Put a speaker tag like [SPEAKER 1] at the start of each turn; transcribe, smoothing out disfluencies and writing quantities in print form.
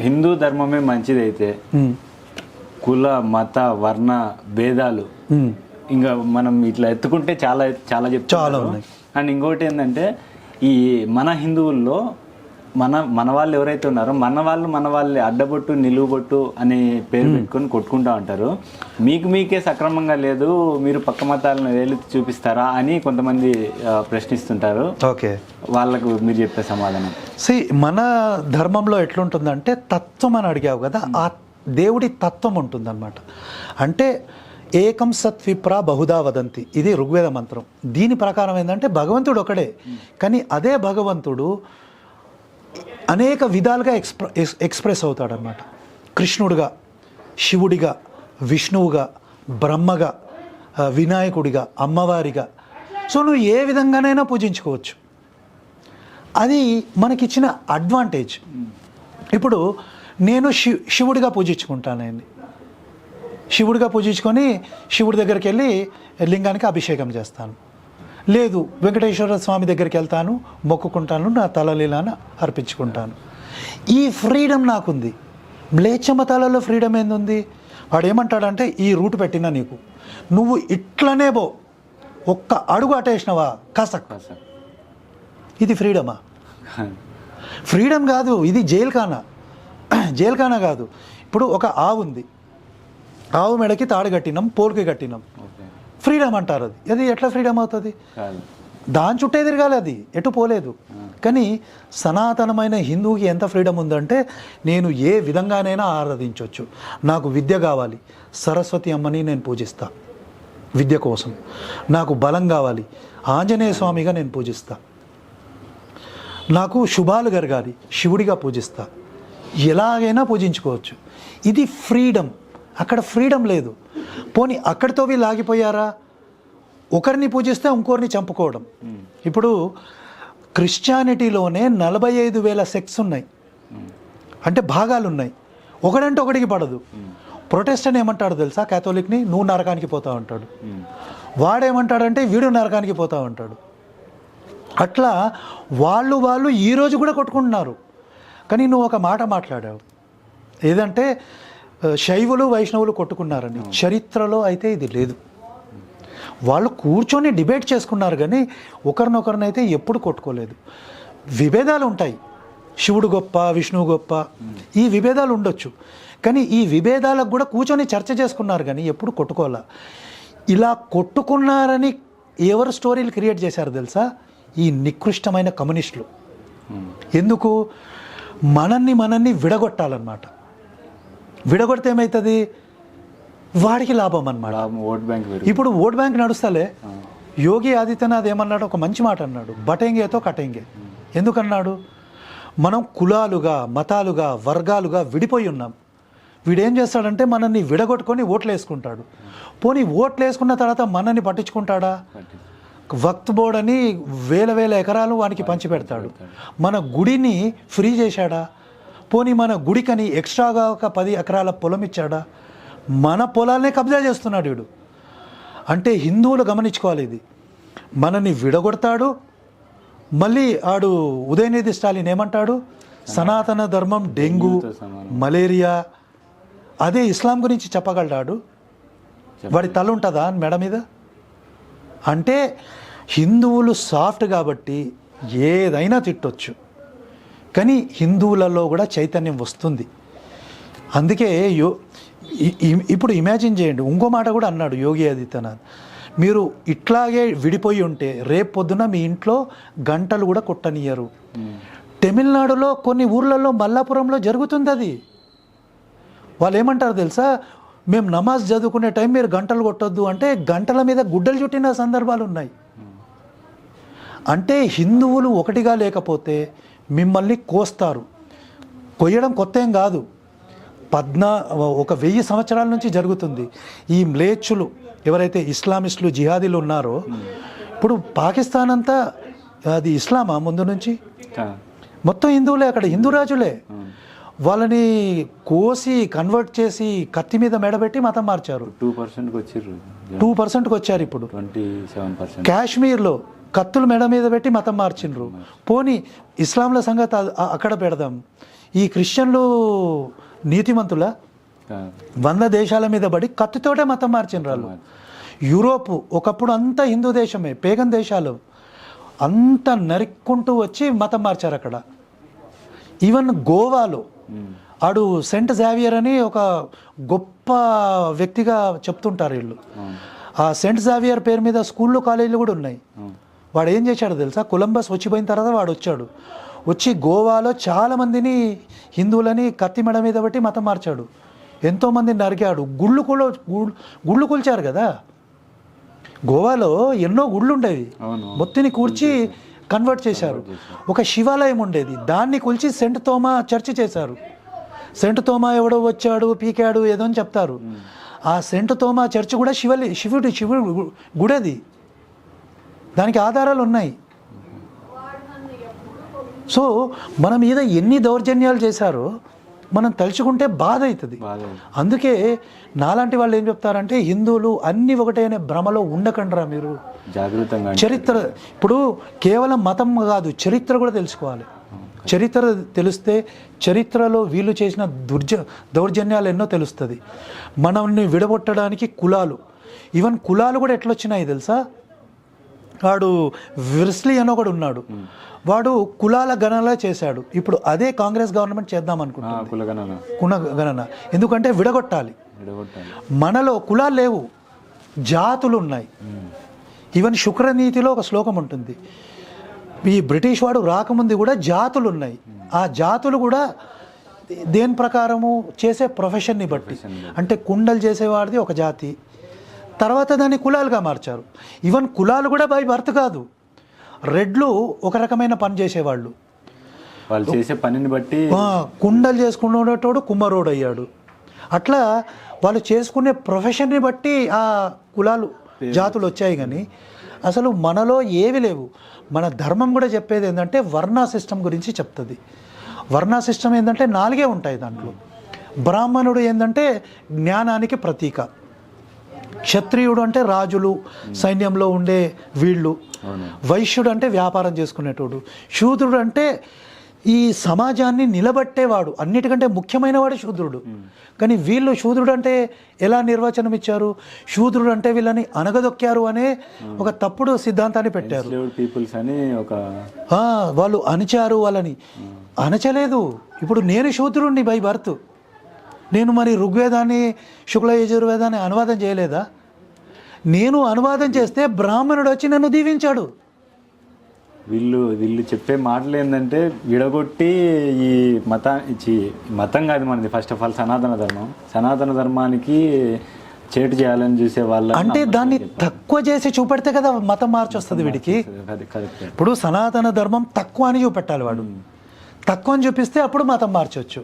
[SPEAKER 1] హిందూ ధర్మమే మంచిదైతే కుల మత వర్ణ భేదాలు ఇంకా మనం ఇట్లా ఎత్తుకుంటే చాలా చాలా
[SPEAKER 2] చాలా ఉన్నాయి.
[SPEAKER 1] అండ్ ఇంకోటి ఏంటంటే ఈ మన హిందువుల్లో మన వాళ్ళు ఎవరైతే ఉన్నారో మన వాళ్ళే అడ్డబొట్టు నిలువుబొట్టు అనే పేరు పెట్టుకొని కొట్టుకుంటా ఉంటారు. మీకే సక్రమంగా లేదు, మీరు పక్క మతాలను వేలెత్తి చూపిస్తారా అని కొంతమంది ప్రశ్నిస్తుంటారు.
[SPEAKER 2] ఓకే,
[SPEAKER 1] వాళ్ళకు మీరు చెప్పే సమాధానం?
[SPEAKER 2] మన ధర్మంలో ఎట్లుంటుందంటే తత్వం అని అడిగావు కదా, ఆ దేవుడి తత్వం ఉంటుందన్నమాట. అంటే ఏకం సత్ విప్రా బహుదా వదంతి, ఇది ఋగ్వేద మంత్రం. దీని ప్రకారం ఏంటంటే భగవంతుడు ఒకడే, కానీ అదే భగవంతుడు అనేక విధాలుగా ఎక్స్ప్రెస్ అవుతాడనమాట. కృష్ణుడిగా, శివుడిగా, విష్ణువుగా, బ్రహ్మగా, వినాయకుడిగా, అమ్మవారిగా. సో నువ్వు ఏ విధంగానైనా పూజించుకోవచ్చు. అది మనకిచ్చిన అడ్వాంటేజ్. ఇప్పుడు నేను శివుడిగా పూజించుకుంటానండి. శివుడిగా పూజించుకొని శివుడి దగ్గరికి వెళ్ళి లింగానికి అభిషేకం చేస్తాను. లేదు, వెంకటేశ్వర స్వామి దగ్గరికి వెళ్తాను, మొక్కుకుంటాను, నా తలలీలాన అర్పించుకుంటాను. ఈ ఫ్రీడమ్ నాకుంది. మ్లేచ్ఛ మతాలలో ఫ్రీడమ్ ఏంది? వాడు ఏమంటాడంటే ఈ రూట్ పెట్టినా నీకు, నువ్వు ఇట్లనే పో, ఒక్క అడుగు అటేసినవా కసక్. ఇది ఫ్రీడమా? ఫ్రీడమ్ కాదు, ఇది జైల్ఖానా. జైల్ఖానా కాదు. ఇప్పుడు ఒక ఆవు ఉంది, ఆవు మెడకి తాడు కట్టినాం, పోల్కి కట్టినాం, ఫ్రీడమ్ అంటారు. అది ఎట్లా ఫ్రీడమ్ అవుతుంది? దాని చుట్టే తిరగాలి, అది ఎటు పోలేదు. కానీ సనాతనమైన హిందువుకి ఎంత ఫ్రీడమ్ ఉందంటే నేను ఏ విధంగానైనా ఆరాధించవచ్చు. నాకు విద్య కావాలి, సరస్వతి అమ్మని నేను పూజిస్తా విద్య కోసం. నాకు బలం కావాలి, ఆంజనేయ స్వామిగా నేను పూజిస్తా. నాకు శుభాలు జరగాలి, శివుడిగా పూజిస్తా. ఎలాగైనా పూజించుకోవచ్చు. ఇది ఫ్రీడమ్. అక్కడ ఫ్రీడమ్ లేదు. పోనీ అక్కడితో వీళ్ళు ఆగిపోయారా? ఒకరిని పూజిస్తే ఇంకోరిని చంపుకోవడం. ఇప్పుడు క్రిస్టియానిటీలోనే 45,000 సెక్ట్స్ ఉన్నాయి, అంటే భాగాలు ఉన్నాయి. ఒకడంటే ఒకడికి పడదు. ప్రొటెస్టెంట్ ఏమంటాడు తెలుసా? క్యాథోలిక్ని నువ్వు నరకానికి పోతావు అంటాడు. వాడేమంటాడంటే వీడు నరకానికి పోతావు అంటాడు. అట్లా వాళ్ళు ఈరోజు కూడా కొట్టుకుంటున్నారు. కానీ నువ్వు ఒక మాట మాట్లాడావు, ఏదంటే శైవులు వైష్ణవులు కొట్టుకున్నారని. చరిత్రలో అయితే ఇది లేదు. వాళ్ళు కూర్చొని డిబేట్ చేసుకున్నారు, కానీ ఒకరినొకరినైతే ఎప్పుడు కొట్టుకోలేదు. విభేదాలు ఉంటాయి, శివుడు గొప్ప, విష్ణువు గొప్ప, ఈ విభేదాలు ఉండొచ్చు. కానీ ఈ విభేదాలకు కూడా కూర్చొని చర్చ చేసుకున్నారు, కానీ ఎప్పుడు కొట్టుకోలే. ఇలా కొట్టుకున్నారని ఎవరు స్టోరీలు క్రియేట్ చేశారు తెలుసా? ఈ నికృష్టమైన కమ్యూనిస్టులు. ఎందుకు? మనల్ని విడగొట్టాలన్నమాట. విడగొడితే ఏమవుతుంది? వాడికి లాభం అన్నమాట. ఇప్పుడు ఓట్ బ్యాంక్ నడుస్తలే. యోగి ఆదిత్యనాథ్ ఏమన్నాడు? ఒక మంచి మాట అన్నాడు, బటేంగేతో కటేంగే. ఎందుకన్నాడు? మనం కులాలుగా, మతాలుగా, వర్గాలుగా విడిపోయి ఉన్నాం. వీడేం చేస్తాడంటే మనల్ని విడగొట్టుకొని ఓట్లు వేసుకుంటాడు. పోనీ ఓట్లు వేసుకున్న తర్వాత మనల్ని పట్టించుకుంటాడా? వక్త్ బోర్డ్ అని వేల ఎకరాలు వానికి పంచిపెడతాడు. మన గుడిని ఫ్రీ చేశాడా? పోనీ మన గుడికని ఎక్స్ట్రాగా ఒక 10 ఎకరాల పొలం ఇచ్చాడా? మన పొలాలనే కబ్జా చేస్తున్నాడు వీడు. అంటే హిందువులు గమనించుకోవాలి, ఇది మనని విడగొడతాడు. మళ్ళీ ఆడు ఉదయనిధి స్టాలిన్ ఏమంటాడు? సనాతన ధర్మం డెంగ్యూ, మలేరియా. అదే ఇస్లాం గురించి చెప్పగలడాడు? వాడి తల ఉంటుందా మెడ మీద? అంటే హిందువులు సాఫ్ట్ కాబట్టి ఏదైనా తిట్టొచ్చు, కానీ హిందువులలో కూడా చైతన్యం వస్తుంది. అందుకే ఇప్పుడు ఇమాజిన్ చేయండి, ఇంకో మాట కూడా అన్నాడు యోగి ఆదిత్యనాథ్, మీరు ఇట్లాగే విడిపోయి ఉంటే రేపు పొద్దున మీ ఇంట్లో గంటలు కూడా కొట్టనియరు. తమిళనాడులో కొన్ని ఊర్లలో మల్లాపురంలో జరుగుతుంది అది. వాళ్ళు ఏమంటారు తెలుసా? మేము నమాజ్ చదువుకునే టైం మీరు గంటలు కొట్టొద్దు అంటే గంటల మీద గుడ్డలు చుట్టిన సందర్భాలు ఉన్నాయి. అంటే హిందువులు ఒకటిగా లేకపోతే మిమ్మల్ని కోస్తారు. కొయ్యడం కొత్త ఏం కాదు, 1000 సంవత్సరాల నుంచి జరుగుతుంది. ఈ మ్లేచ్చులు ఎవరైతే ఇస్లామిస్టులు, జిహాదీలు ఉన్నారో, ఇప్పుడు పాకిస్తాన్ అంతా అది ఇస్లామా ముందు నుంచి? మొత్తం హిందువులే, అక్కడ హిందూ రాజులే. వాళ్ళని కోసి కన్వర్ట్ చేసి కత్తి మీద మెడబెట్టి మతం మార్చారు. 2%కి వచ్చారు. ఇప్పుడు 27%. కాశ్మీర్లో కత్తులు మెడ మీద పెట్టి మతం మార్చిండ్రు. పోనీ ఇస్లాంల సంగతి అక్కడ పెడదాం. ఈ క్రిస్టియన్లు నీతిమంతుల 100 దేశాల మీద పడి కత్తితోటే మతం మార్చిన వాళ్ళు. యూరోపు ఒకప్పుడు అంతా హిందూ దేశమే, పేగన్ దేశాలు అంతా నరుక్కుంటూ వచ్చి మతం మార్చారు అక్కడ. ఈవెన్ గోవాలో ఆడు సెంట్ జావియర్ అని ఒక గొప్ప వ్యక్తిగా చెప్తుంటారు వీళ్ళు. ఆ సెంట్ జావియర్ పేరు మీద స్కూళ్ళు కాలేజీలు కూడా ఉన్నాయి. వాడు ఏం చేశాడు తెలుసా, కొలంబస్ వచ్చిపోయిన తర్వాత వాడు వచ్చి గోవాలో చాలామందిని హిందువులని కత్తి మెడ మీద బట్టి మతం మార్చాడు. ఎంతోమందిని నరికాడు. గుళ్ళు కూల్చారు కదా. గోవాలో ఎన్నో గుళ్ళు ఉండేవి, మొత్తిని కూర్చి కన్వర్ట్ చేశారు. ఒక శివాలయం ఉండేది, దాన్ని కూల్చి సెంట్ తోమా చర్చి చేశారు. సెంట్ తోమా ఎవడో వచ్చాడు పీకాడు ఏదో అని చెప్తారు. ఆ సెంట్ తోమా చర్చి కూడా శివుడు గుడేది, దానికి ఆధారాలు ఉన్నాయి. సో మన మీద ఎన్ని దౌర్జన్యాలు చేశారో మనం తలుచుకుంటే బాధ అవుతుంది. అందుకే నాలాంటి వాళ్ళు ఏం చెప్తారంటే, హిందువులు అన్ని ఒకటే అనే భ్రమలో ఉండకండిరా మీరు,
[SPEAKER 1] జాగ్రత్తగా.
[SPEAKER 2] చరిత్ర ఇప్పుడు కేవలం మతం కాదు, చరిత్ర కూడా తెలుసుకోవాలి. చరిత్ర తెలిస్తే చరిత్రలో వీళ్ళు చేసిన దౌర్జన్యాలు ఎన్నో తెలుస్తుంది. మనల్ని విడగొట్టడానికి కులాలు, ఈవెన్ కులాలు కూడా ఎట్లొచ్చినాయి తెలుసా. వాడు విర్స్లీ అని ఒకడు ఉన్నాడు, వాడు కులాల గణన చేశాడు. ఇప్పుడు అదే కాంగ్రెస్ గవర్నమెంట్ చేద్దాం అనుకుంటున్నాను, కులగణన. ఎందుకంటే విడగొట్టాలి. మనలో కులాలు లేవు, జాతులు ఉన్నాయి. ఈవెన్ శుక్రనీతిలో ఒక శ్లోకం ఉంటుంది, ఈ బ్రిటిష్ వాడు రాకముందు కూడా జాతులు ఉన్నాయి. ఆ జాతులు కూడా దేని ప్రకారము చేసే ప్రొఫెషన్ని బట్టి, అంటే కుండలు చేసేవాడిది ఒక జాతి, తర్వాత దాన్ని కులాలుగా మార్చారు. ఈవెన్ కులాలు కూడా బై బర్త్ కాదు. రెడ్లు ఒక రకమైన పని చేసేవాళ్ళు,
[SPEAKER 1] వాళ్ళు చేసే పనిని బట్టి
[SPEAKER 2] కుండలు చేసుకునేటోడు కుమ్మరోడు అయ్యాడు. అట్లా వాళ్ళు చేసుకునే ప్రొఫెషన్ని బట్టి ఆ కులాలు జాతులు వచ్చాయి. కానీ అసలు మనలో ఏవి లేవు. మన ధర్మం కూడా చెప్పేది ఏంటంటే వర్ణ సిస్టమ్ గురించి చెప్తుంది. వర్ణ సిస్టమ్ ఏంటంటే 4 ఉంటాయి దాంట్లో. బ్రాహ్మణుడు ఏంటంటే జ్ఞానానికి ప్రతీక, క్షత్రియుడు అంటే రాజులు సైన్యంలో ఉండే వీళ్ళు, వైశ్యుడు అంటే వ్యాపారం చేసుకునేటోడు, శూద్రుడు అంటే ఈ సమాజాన్ని నిలబట్టేవాడు, అన్నిటికంటే ముఖ్యమైన వాడు శూద్రుడు. కానీ వీళ్ళు శూద్రుడు అంటే ఎలా నిర్వచనం ఇచ్చారు, శూద్రుడు అంటే వీళ్ళని అనగదొక్కారు అనే ఒక తప్పుడు సిద్ధాంతాన్ని పెట్టారు. వాళ్ళు అణచారు, వాళ్ళని అణచలేదు. ఇప్పుడు నేను శూద్రుడిని బై బర్త్, నేను మరి ఋగ్వేదాన్ని శుక్ల యజుర్వేదాన్ని అనువాదం చేయలేదా? నేను అనువాదం చేస్తే బ్రాహ్మణుడు వచ్చి నన్ను దీవించాడు.
[SPEAKER 1] వీళ్ళు చెప్పే మాటలు ఏంటంటే విడగొట్టి ఈ మతం కాదు మనది. ఫస్ట్ ఆఫ్ ఆల్ సనాతన ధర్మానికి చేటు చేయాలని చూసే వాళ్ళు,
[SPEAKER 2] అంటే దాన్ని తక్కువ చేసి చూపెడితే కదా మతం మార్చొస్తుంది వీడికి. ఇప్పుడు సనాతన ధర్మం తక్కువ అని చూపెట్టాలి, వాడు తక్కువ అని చూపిస్తే అప్పుడు మతం మార్చొచ్చు.